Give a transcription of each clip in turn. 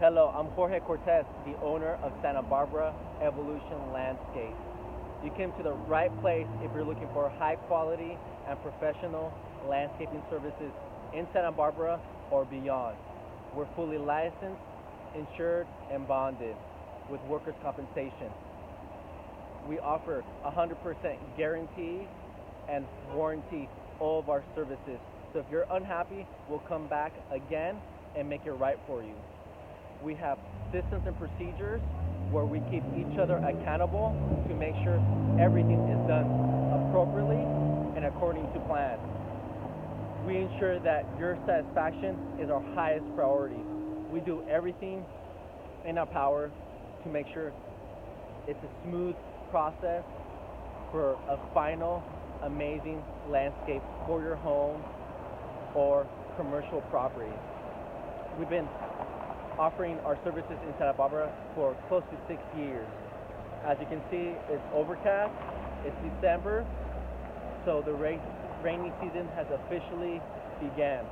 Hello, I'm Jorge Cortez, the owner of Santa Barbara Evolution Landscape. You came to the right place if you're looking for high quality and professional landscaping services in Santa Barbara or beyond. We're fully licensed, insured, and bonded with workers' compensation. We offer 100% guarantee and warranty all of our services. So if you're unhappy, we'll come back again and make it right for you. We have systems and procedures where we keep each other accountable to make sure everything is done appropriately and according to plan. We ensure that your satisfaction is our highest priority. We do everything in our power to make sure it's a smooth process for a final amazing landscape for your home or commercial property. We've been offering our services in Santa Barbara for close to 6 years. As you can see, it's overcast, it's December, so the rainy season has officially began.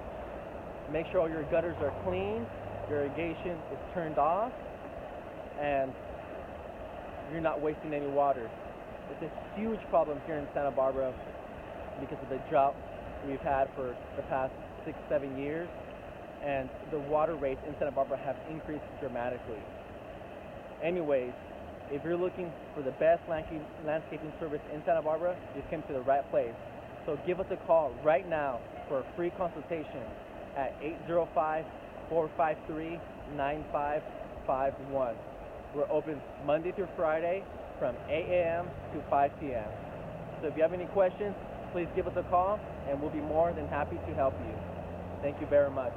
Make sure all your gutters are clean, your irrigation is turned off, and you're not wasting any water. It's a huge problem here in Santa Barbara because of the drought we've had for the past 6-7 years. And the water rates in Santa Barbara have increased dramatically. Anyways, if you're looking for the best landscaping service in Santa Barbara, you've come to the right place. So give us a call right now for a free consultation at 805-453-9551. We're open Monday through Friday from 8 a.m. to 5 p.m. So if you have any questions, please give us a call and we'll be more than happy to help you. Thank you very much.